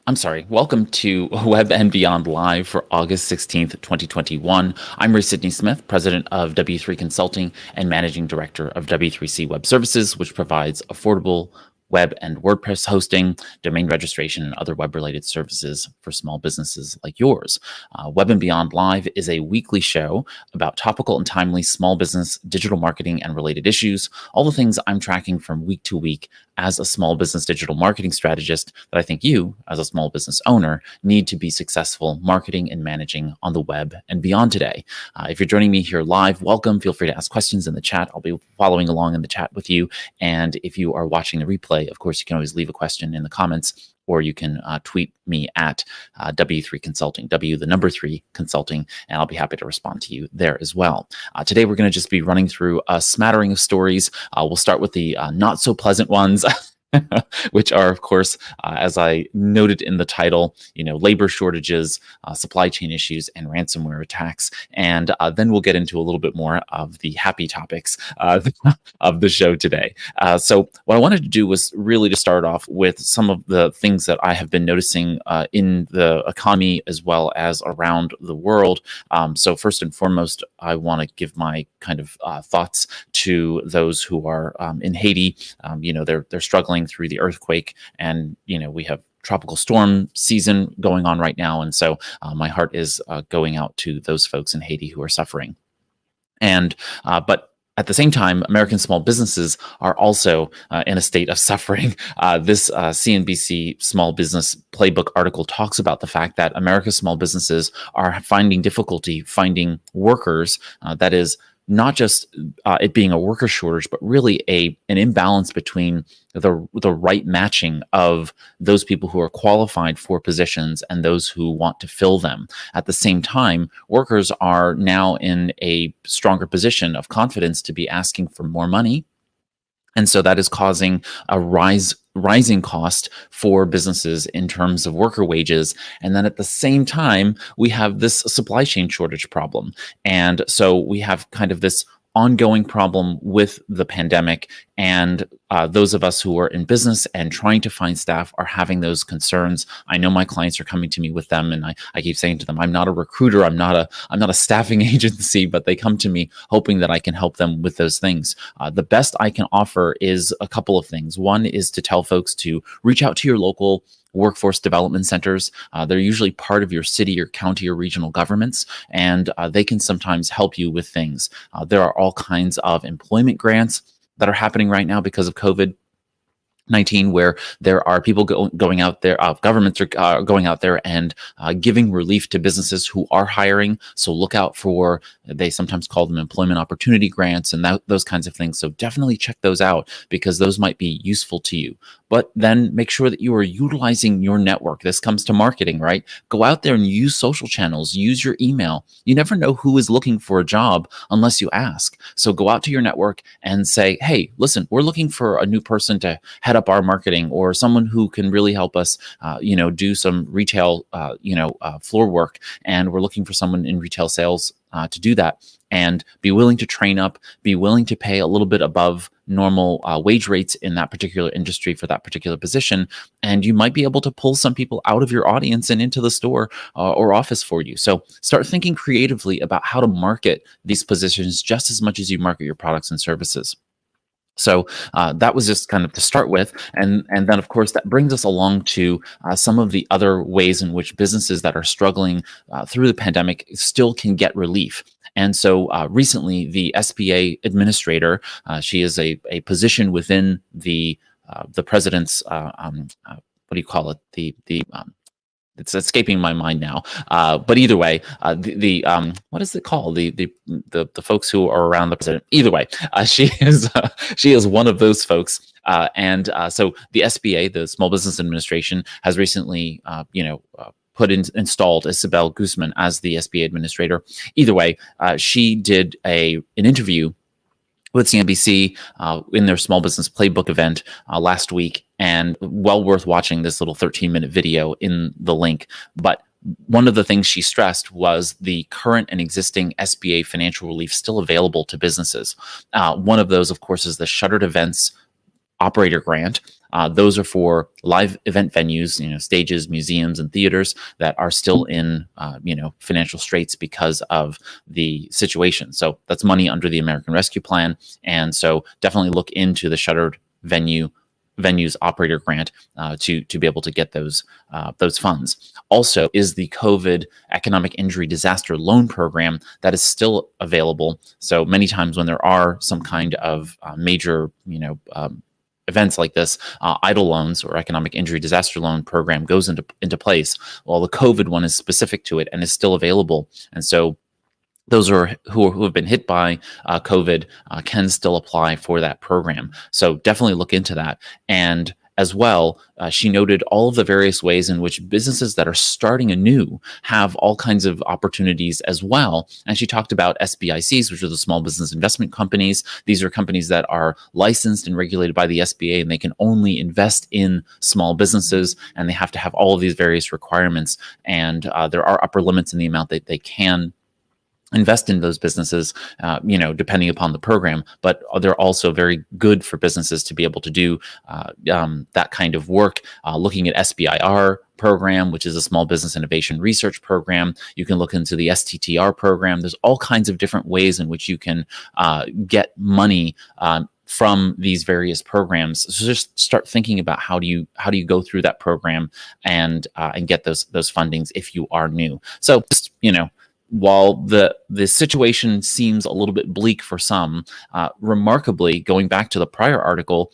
Welcome to Web and Beyond Live for August 16th, 2021. I'm Ray Sidney Smith, president of W3 Consulting and managing director of W3C Web Services, which provides affordable web and WordPress hosting, domain registration, and other web-related services for small businesses like yours. Web and Beyond Live is a weekly show about topical and timely small business, digital marketing, and related issues, all the things I'm tracking from week to week as a small business digital marketing strategist that I think you, as a small business owner, need to be successful marketing and managing on the web and beyond today. If you're joining me here live, welcome. Feel free to ask questions in the chat. I'll be following along in the chat with you. And if you are watching the replay, of course, you can always leave a question in the comments, or you can tweet me at W3 Consulting, the number 3 Consulting, and I'll be happy to respond to you there as well. Today, we're going to just be running through a smattering of stories. We'll start with the not so pleasant ones. Which are, of course, as I noted in the title, labor shortages, supply chain issues, and ransomware attacks. And then we'll get into a little bit more of the happy topics of the show today. So what I wanted to do was really to start off with some of the things that I have been noticing in the economy as well as around the world. So first and foremost, I want to give my kind of thoughts to those who are in Haiti. They're struggling through the earthquake, and we have tropical storm season going on right now, and so my heart is going out to those folks in Haiti who are suffering. And but at the same time, American small businesses are also in a state of suffering. This CNBC Small Business Playbook article talks about the fact that America's small businesses are finding difficulty finding workers. That is not just it being a worker shortage, but really an imbalance between the right matching of those people who are qualified for positions and those who want to fill them. At the same time, workers are now in a stronger position of confidence to be asking for more money. And so that is causing a rising cost for businesses in terms of worker wages. And then at the same time, we have this supply chain shortage problem. And so we have kind of this ongoing problem with the pandemic, and those of us who are in business and trying to find staff are having those concerns. I know my clients are coming to me with them, and I keep saying to them, I'm not a recruiter, I'm not a staffing agency, but they come to me hoping that I can help them with those things. The best I can offer is a couple of things. One is to tell folks to reach out to your local workforce development centers. They're usually part of your city or county or regional governments, and they can sometimes help you with things. There are all kinds of employment grants that are happening right now because of COVID-19, where there are people going out there, governments are going out there and giving relief to businesses who are hiring. So look out for, they sometimes call them employment opportunity grants and those kinds of things. So definitely check those out because those might be useful to you. But then make sure that you are utilizing your network. This comes to marketing, right? Go out there and use social channels, use your email. You never know who is looking for a job unless you ask. So go out to your network and say, hey, listen, we're looking for a new person to head up our marketing, or someone who can really help us, do some retail, floor work. And we're looking for someone in retail sales to do that, and be willing to train up, be willing to pay a little bit above normal wage rates in that particular industry for that particular position. And you might be able to pull some people out of your audience and into the store or office for you. So start thinking creatively about how to market these positions just as much as you market your products and services. So that was just kind of to start with. And then, of course, that brings us along to some of the other ways in which businesses that are struggling through the pandemic still can get relief. And so recently, the SBA administrator, she is a position within the president's, what do you call it? It's escaping my mind now. But either way, what is it called? The folks who are around the president. Either way, she is one of those folks. So the SBA, the Small Business Administration, has recently, installed Isabel Guzman as the SBA administrator. Either way, she did an interview with CNBC in their Small Business Playbook event last week, and well worth watching this little 13-minute video in the link. But one of the things she stressed was the current and existing SBA financial relief still available to businesses. One of those, of course, is the Shuttered Events Operator Grant. Those are for live event venues, stages, museums, and theaters that are still in, financial straits because of the situation. So that's money under the American Rescue Plan. And so definitely look into the shuttered venues operator grant to be able to get those funds. Also, is the COVID Economic Injury Disaster Loan Program that is still available. So many times when there are some kind of major, events like this, EIDL loans or Economic Injury Disaster Loan Program goes into place. Well, the COVID one is specific to it and is still available, and so those who have been hit by COVID can still apply for that program. So definitely look into that. And as well, she noted all of the various ways in which businesses that are starting anew have all kinds of opportunities as well. And she talked about SBICs, which are the small business investment companies. These are companies that are licensed and regulated by the SBA, and they can only invest in small businesses, and they have to have all of these various requirements. And there are upper limits in the amount that they can invest in those businesses, depending upon the program, but they're also very good for businesses to be able to do that kind of work. Looking at SBIR program, which is a small business innovation research program. You can look into the STTR program. There's all kinds of different ways in which you can get money from these various programs. So just start thinking about how do you go through that program and get those fundings if you are new. So just, while the situation seems a little bit bleak for some, remarkably, going back to the prior article,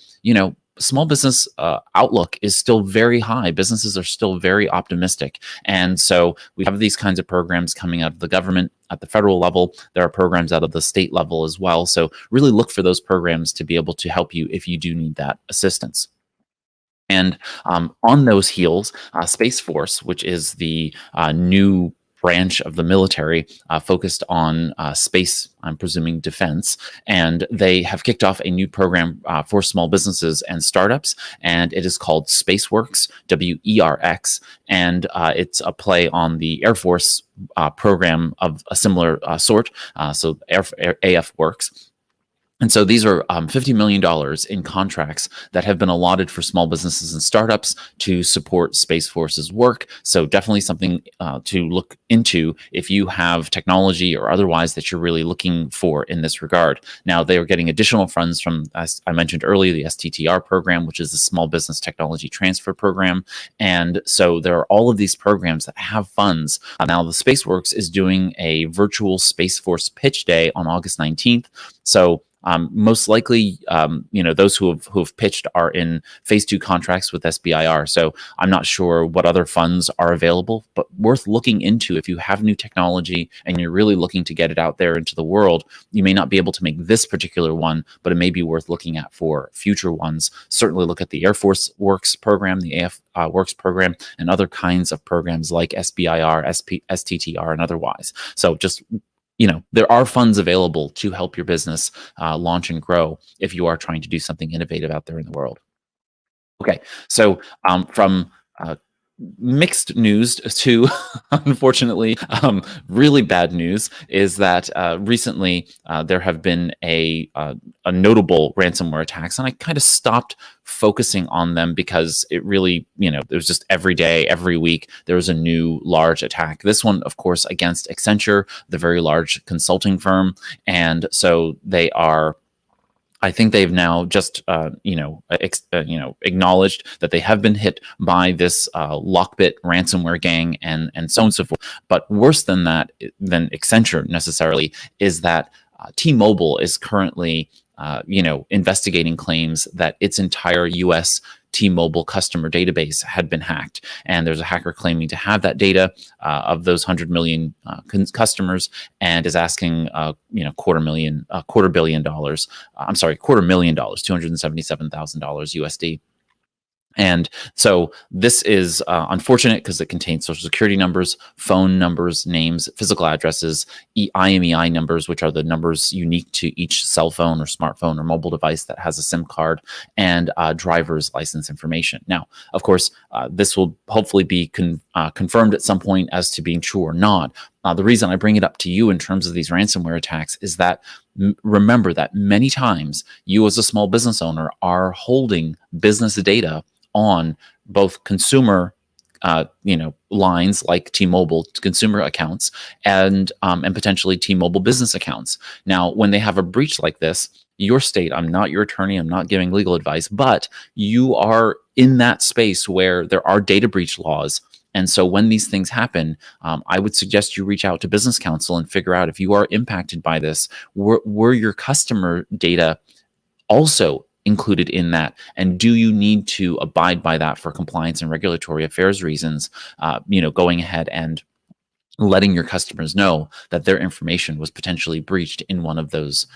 small business outlook is still very high. Businesses are still very optimistic. And so we have these kinds of programs coming out of the government at the federal level. There are programs out of the state level as well. So really look for those programs to be able to help you if you do need that assistance. And on those heels, Space Force, which is the new branch of the military focused on space, I'm presuming defense, and they have kicked off a new program for small businesses and startups, and it is called SpaceWorks, WERX, and it's a play on the Air Force program of a similar sort, so AF Works. And so these are $50 million in contracts that have been allotted for small businesses and startups to support Space Force's work. So definitely something to look into if you have technology or otherwise that you're really looking for in this regard. Now, they are getting additional funds from, as I mentioned earlier, the STTR program, which is the Small Business Technology Transfer Program. And so there are all of these programs that have funds. Now, the SpaceWorks is doing a virtual Space Force pitch day on August 19th. So most likely, those who have pitched are in phase 2 contracts with SBIR. So I'm not sure what other funds are available, but worth looking into. If you have new technology and you're really looking to get it out there into the world, you may not be able to make this particular one, but it may be worth looking at for future ones. Certainly look at the Air Force Works program, the AF Works program, and other kinds of programs like SBIR, STTR, and otherwise. So just there are funds available to help your business launch and grow if you are trying to do something innovative out there in the world. Okay, so from mixed news to, unfortunately, really bad news is that recently there have been a notable ransomware attacks, and I kind of stopped focusing on them because it really, it was just every day, every week, there was a new large attack. This one, of course, against Accenture, the very large consulting firm, and so they are. I think they've now just, acknowledged that they have been hit by this Lockbit ransomware gang and so on and so forth. But worse than that, than Accenture necessarily, is that T-Mobile is currently, investigating claims that its entire U.S. T-Mobile customer database had been hacked, and there's a hacker claiming to have that data of those 100 million customers, and is asking, $277,000 USD. And so this is unfortunate because it contains social security numbers, phone numbers, names, physical addresses, IMEI numbers, which are the numbers unique to each cell phone or smartphone or mobile device that has a SIM card, and driver's license information. Now, of course, this will hopefully be confirmed at some point as to being true or not. The reason I bring it up to you in terms of these ransomware attacks is that remember that many times you as a small business owner are holding business data on both consumer lines like T-Mobile consumer accounts and potentially T-Mobile business accounts. Now, when they have a breach like this, your state, I'm not your attorney, I'm not giving legal advice, but you are in that space where there are data breach laws. And so when these things happen, I would suggest you reach out to business counsel and figure out if you are impacted by this, were your customer data also included in that, and do you need to abide by that for compliance and regulatory affairs reasons, going ahead and letting your customers know that their information was potentially breached in one of those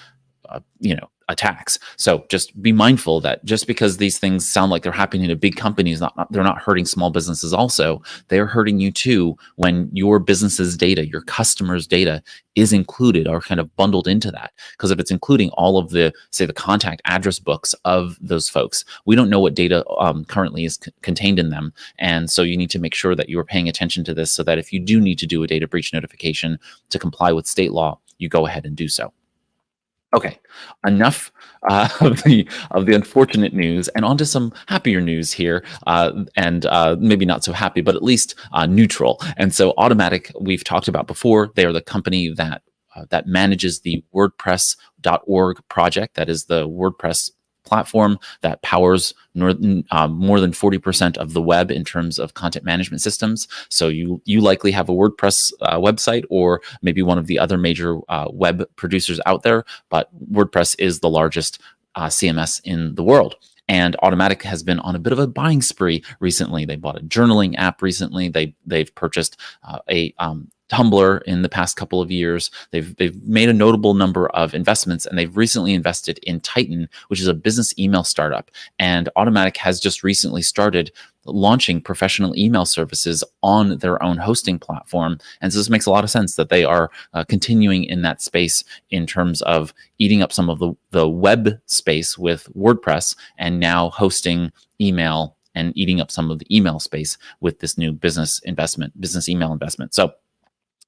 attacks. So just be mindful that just because these things sound like they're happening to big companies, they're not hurting small businesses also. They're hurting you too when your business's data, your customers' data is included or kind of bundled into that. Because if it's including all of the, say, the contact address books of those folks, we don't know what data currently is contained in them. And so you need to make sure that you are paying attention to this so that if you do need to do a data breach notification to comply with state law, you go ahead and do so. Okay, enough of the unfortunate news, and on to some happier news here, and maybe not so happy, but at least neutral. And so, Automatic, we've talked about before. They are the company that manages the WordPress.org project. That is the WordPress platform that powers more than 40% of the web in terms of content management systems. So you likely have a WordPress website, or maybe one of the other major web producers out there, but WordPress is the largest CMS in the world. And Automatic has been on a bit of a buying spree recently. They bought a journaling app recently. They've purchased a Tumblr in the past couple of years. They've made a notable number of investments, and they've recently invested in Titan, which is a business email startup. And Automatic has just recently started launching professional email services on their own hosting platform. And so this makes a lot of sense that they are continuing in that space in terms of eating up some of the web space with WordPress, and now hosting email and eating up some of the email space with this new business email investment. So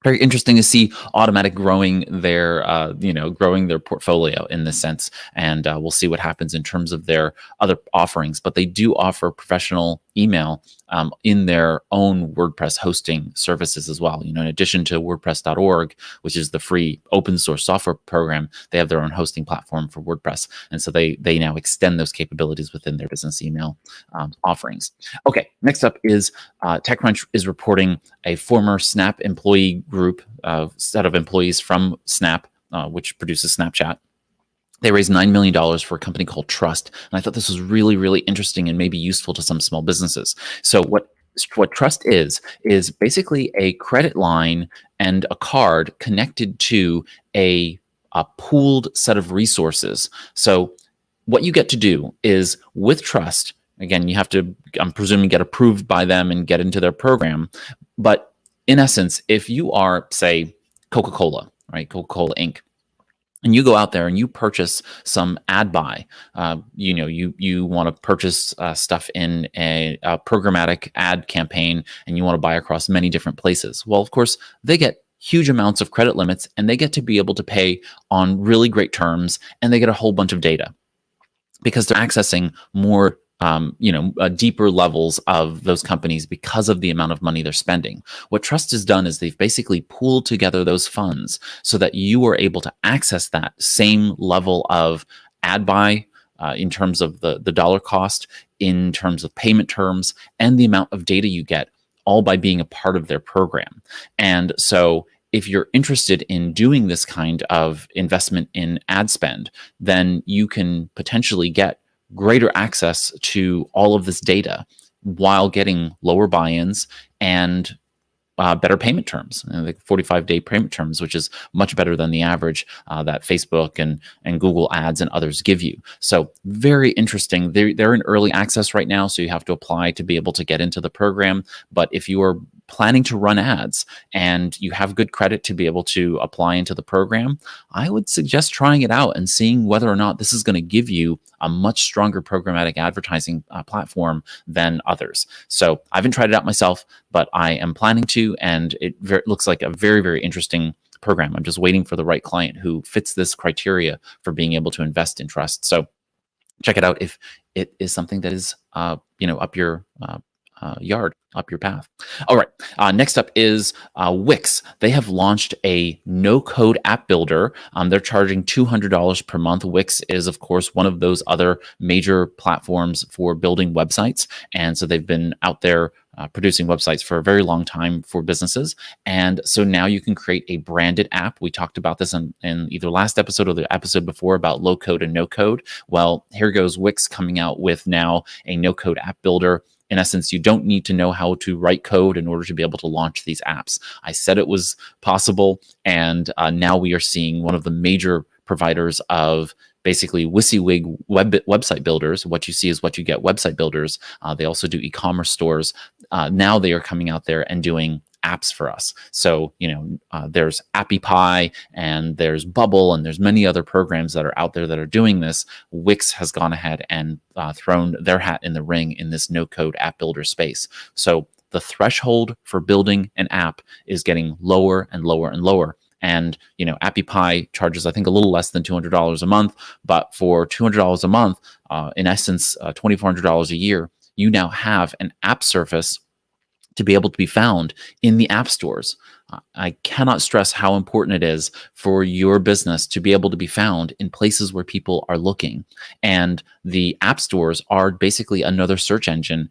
very interesting to see Automatic growing their portfolio in this sense, and we'll see what happens in terms of their other offerings. But they do offer professional email in their own WordPress hosting services as well. In addition to WordPress.org, which is the free open source software program, they have their own hosting platform for WordPress, and so they now extend those capabilities within their business email offerings. Okay, next up is TechCrunch is reporting a former Snap employee group, set of employees from Snap, which produces Snapchat. They raised $9 million for a company called Trust. And I thought this was really, really interesting and maybe useful to some small businesses. So what Trust is basically a credit line and a card connected to a pooled set of resources. So what you get to do is, with Trust, again, you have to, I'm presuming, get approved by them and get into their program. But in essence, if you are, say, Coca-Cola, right, Coca-Cola Inc., and you go out there and you purchase some ad buy, you want to purchase stuff in a programmatic ad campaign, and you want to buy across many different places. Well, of course, they get huge amounts of credit limits, and they get to be able to pay on really great terms, and they get a whole bunch of data because they're accessing more deeper levels of those companies because of the amount of money they're spending. What Trust has done is they've basically pooled together those funds so that you are able to access that same level of ad buy in terms of the dollar cost, in terms of payment terms, and the amount of data you get, all by being a part of their program. And so if you're interested in doing this kind of investment in ad spend, then you can potentially get greater access to all of this data while getting lower buy-ins and better payment terms, like 45-day payment terms, which is much better than the average that Facebook and Google Ads and others give you. So very interesting. They're in early access right now, so you have to apply to be able to get into the program. But if you are planning to run ads and you have good credit to be able to apply into the program, I would suggest trying it out and seeing whether or not this is going to give you a much stronger programmatic advertising platform than others. So I haven't tried it out myself, but I am planning to, and it looks like a very, very interesting program. I'm just waiting for the right client who fits this criteria for being able to invest in trust. So check it out if it is something that is, up your yard, up your path. All right. Next up is Wix. They have launched a no-code app builder. They're charging $200 per month. Wix is, of course, one of those other major platforms for building websites, and so they've been out there producing websites for a very long time for businesses. And so now you can create a branded app. We talked about this in either last episode or the episode before about low code and no code. Well, here goes Wix coming out with now a no code app builder. In essence, you don't need to know how to write code in order to be able to launch these apps. I said it was possible, and now we are seeing one of the major providers of basically WYSIWYG website builders. What you see is what you get website builders. They also do e-commerce stores. Now they are coming out there and doing apps for us. So, there's AppyPie and there's Bubble and there's many other programs that are out there that are doing this. Wix has gone ahead and thrown their hat in the ring in this no-code app builder space. So the threshold for building an app is getting lower and lower and lower. And, AppyPie charges, I think, a little less than $200 a month. But for $200 a month, in essence, $2,400 a year, you now have an app surface to be able to be found in the app stores. I cannot stress how important it is for your business to be able to be found in places where people are looking. And the app stores are basically another search engine,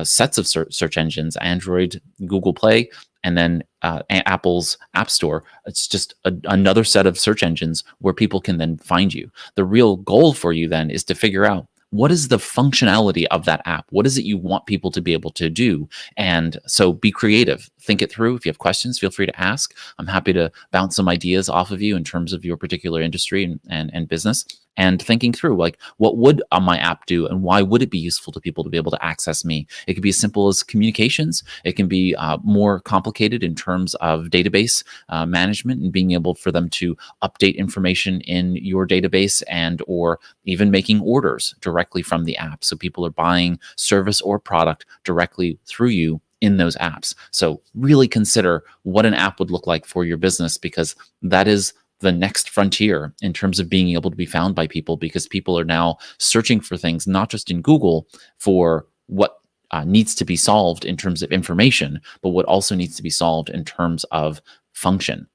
sets of search engines, Android, Google Play, and then Apple's App Store. It's just another set of search engines where people can then find you. The real goal for you then is to figure out, what is the functionality of that app? What is it you want people to be able to do? And so be creative. Think it through. If you have questions, feel free to ask. I'm happy to bounce some ideas off of you in terms of your particular industry and business. And thinking through, like, what would my app do and why would it be useful to people to be able to access me? It could be as simple as communications. It can be more complicated in terms of database management and being able for them to update information in your database and or even making orders directly from the app. So people are buying service or product directly through you in those apps. So really consider what an app would look like for your business, because that is the next frontier in terms of being able to be found by people, because people are now searching for things, not just in Google for what needs to be solved in terms of information, but what also needs to be solved in terms of function.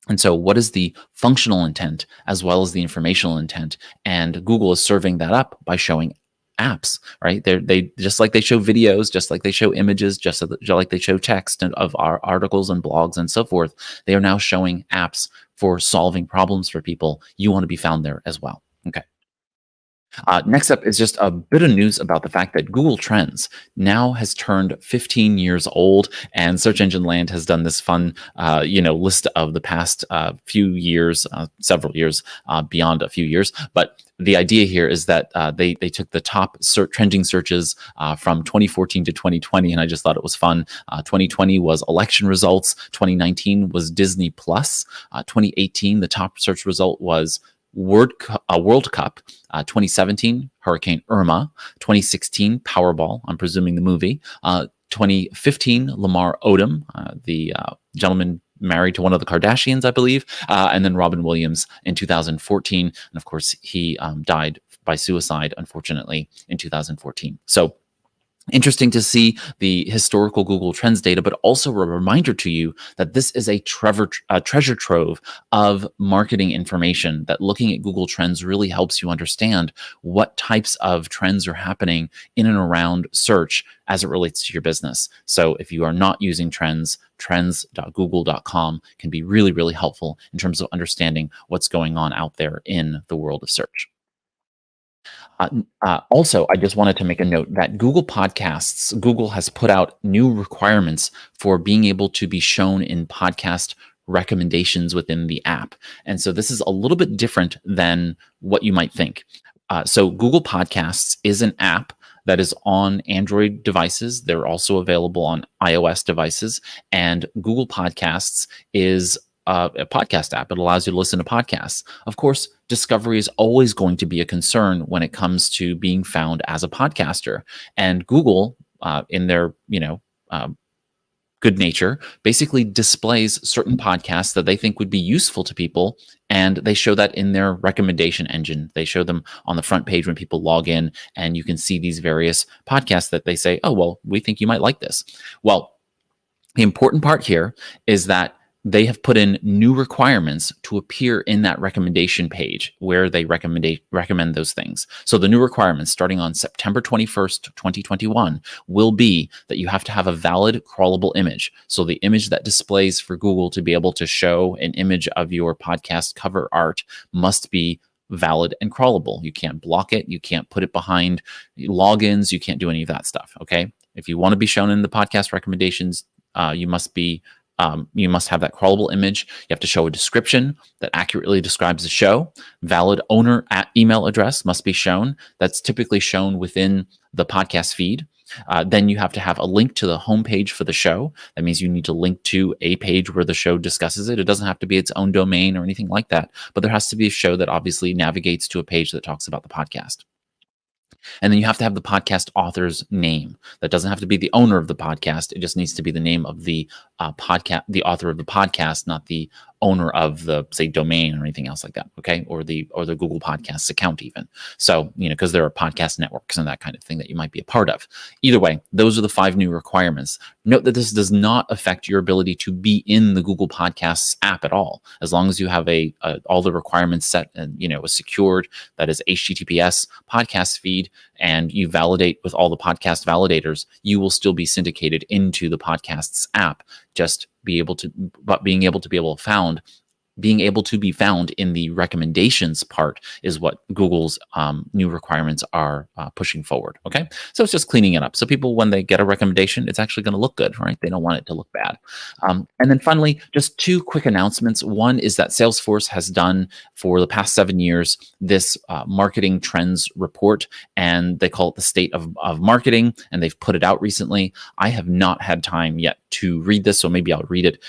And so what is the functional intent as well as the informational intent? And Google is serving that up by showing apps, right? They just like they show videos, just like they show images, just like they show text of our articles and blogs and so forth. They are now showing apps for solving problems for people. You want to be found there as well. Okay. Next up is just a bit of news about the fact that Google Trends now has turned 15 years old, and Search Engine Land has done this fun, list of the past few years, several years, beyond a few years. But the idea here is that they took the top trending searches from 2014 to 2020, and I just thought it was fun. 2020 was election results. 2019 was Disney Plus. 2018, the top search result was World Cup. 2017, Hurricane Irma. 2016, Powerball, I'm presuming the movie. 2015, Lamar Odom, the gentleman married to one of the Kardashians, I believe. And then Robin Williams in 2014. And of course, he died by suicide, unfortunately, in 2014. So interesting to see the historical Google Trends data, but also a reminder to you that this is a treasure trove of marketing information, that looking at Google Trends really helps you understand what types of trends are happening in and around search as it relates to your business. So if you are not using Trends, trends.google.com can be really, really helpful in terms of understanding what's going on out there in the world of search. Also, I just wanted to make a note that Google Podcasts, Google has put out new requirements for being able to be shown in podcast recommendations within the app. And so this is a little bit different than what you might think. So Google Podcasts is an app that is on Android devices. They're also available on iOS devices. And Google Podcasts is a podcast app. It allows you to listen to podcasts. Of course, discovery is always going to be a concern when it comes to being found as a podcaster. And Google, in their good nature, basically displays certain podcasts that they think would be useful to people, and they show that in their recommendation engine. They show them on the front page when people log in, and you can see these various podcasts that they say, oh, well, we think you might like this. Well, the important part here is that they have put in new requirements to appear in that recommendation page where they recommend those things. So the new requirements starting on September 21st, 2021 will be that you have to have a valid crawlable image. So the image that displays for Google to be able to show an image of your podcast cover art must be valid and crawlable. You can't block it. You can't put it behind logins. You can't do any of that stuff. Okay. If you want to be shown in the podcast recommendations, you must have that crawlable image. You have to show a description that accurately describes the show. Valid owner email address must be shown. That's typically shown within the podcast feed. Then you have to have a link to the homepage for the show. That means you need to link to a page where the show discusses it. It doesn't have to be its own domain or anything like that, but there has to be a show that obviously navigates to a page that talks about the podcast. And then you have to have the podcast author's name. That doesn't have to be the owner of the podcast. It just needs to be the name of the podcast, the author of the podcast, not the owner of the, say, domain or anything else like that. Okay, or the Google Podcasts account even. So because there are podcast networks and that kind of thing that you might be a part of. Either way, those are the 5 new requirements. Note that this does not affect your ability to be in the Google Podcasts app at all. As long as you have all the requirements set and a secured, that is HTTPS podcast feed, and you validate with all the podcast validators, you will still be syndicated into the Podcasts app. Just being able to be found in the recommendations part is what Google's new requirements are pushing forward. Okay, so it's just cleaning it up. So people, when they get a recommendation, it's actually going to look good, right? They don't want it to look bad. And then finally, just 2 quick announcements. One is that Salesforce has done for the past 7 years this marketing trends report, and they call it the state of marketing, and they've put it out recently. I have not had time yet to read this, so maybe I'll read it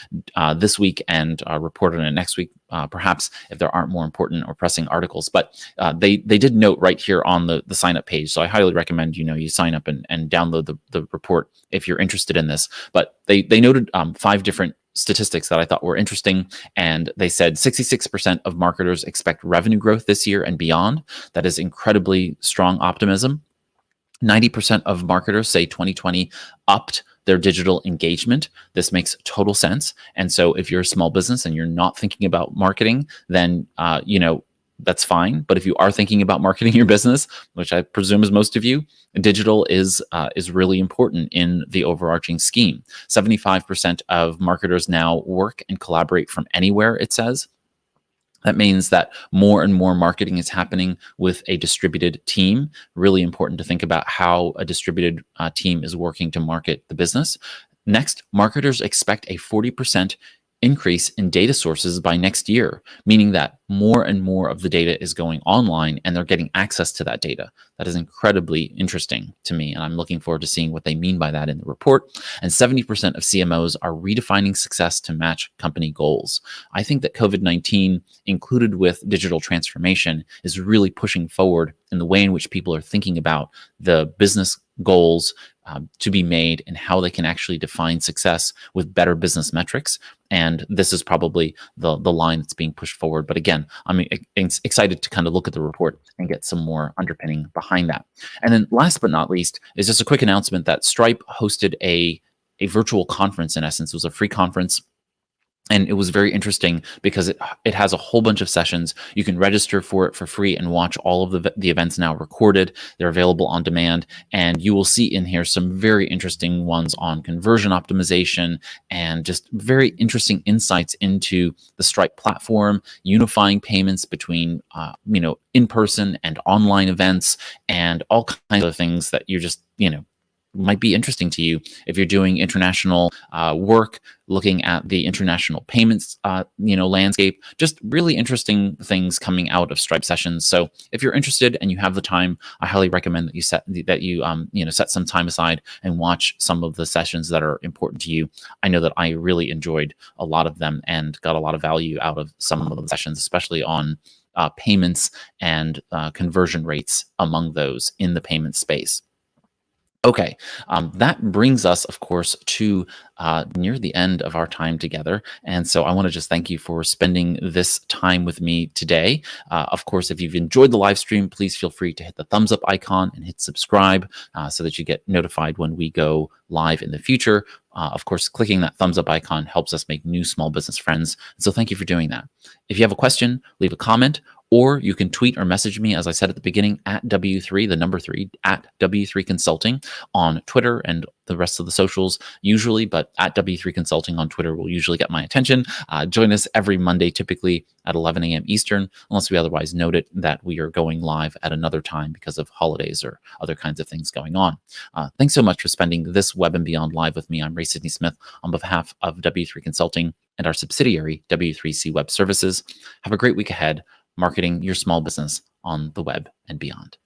this week and report on it next week, perhaps, if there aren't more important or pressing articles. But they did note right here on the sign up page. So I highly recommend you sign up and download the report if you're interested in this. But they noted 5 different statistics that I thought were interesting. And they said 66% of marketers expect revenue growth this year and beyond. That is incredibly strong optimism. 90% of marketers say 2020 upped their digital engagement. This makes total sense. And so if you're a small business and you're not thinking about marketing, then, that's fine. But if you are thinking about marketing your business, which I presume is most of you, digital is really important in the overarching scheme. 75% of marketers now work and collaborate from anywhere, it says. That means that more and more marketing is happening with a distributed team. Really important to think about how a distributed team is working to market the business. Next, marketers expect a 40% increase in data sources by next year, meaning that more and more of the data is going online and they're getting access to that data. That is incredibly interesting to me, and I'm looking forward to seeing what they mean by that in the report. And 70% of CMOs are redefining success to match company goals. I think that COVID-19, included with digital transformation, is really pushing forward in the way in which people are thinking about the business goals to be made and how they can actually define success with better business metrics. And this is probably the line that's being pushed forward. But again, I'm excited to kind of look at the report and get some more underpinning behind that. And then last but not least is just a quick announcement that Stripe hosted a virtual conference. In essence, it was a free conference. And it was very interesting because it has a whole bunch of sessions. You can register for it for free and watch all of the events now recorded. They're available on demand. And you will see in here some very interesting ones on conversion optimization and just very interesting insights into the Stripe platform, unifying payments between, in-person and online events, and all kinds of things that you're just, might be interesting to you if you're doing international work, looking at the international payments, landscape. Just really interesting things coming out of Stripe sessions. So if you're interested and you have the time, I highly recommend that you set some time aside and watch some of the sessions that are important to you. I know that I really enjoyed a lot of them and got a lot of value out of some of the sessions, especially on payments and conversion rates among those in the payment space. Okay, that brings us, of course, to near the end of our time together. And so I want to just thank you for spending this time with me today. Of course, if you've enjoyed the live stream, please feel free to hit the thumbs up icon and hit subscribe so that you get notified when we go live in the future. Of course, clicking that thumbs up icon helps us make new small business friends. So thank you for doing that. If you have a question, leave a comment, or you can tweet or message me, as I said at the beginning, at W3, the number 3, at W3 Consulting on Twitter and the rest of the socials usually, but at W3 Consulting on Twitter will usually get my attention. Join us every Monday, typically at 11 a.m. Eastern, unless we otherwise note it that we are going live at another time because of holidays or other kinds of things going on. Thanks so much for spending this Web and Beyond live with me. I'm Ray Sidney Smith on behalf of W3 Consulting and our subsidiary, W3C Web Services. Have a great week ahead, marketing your small business on the web and beyond.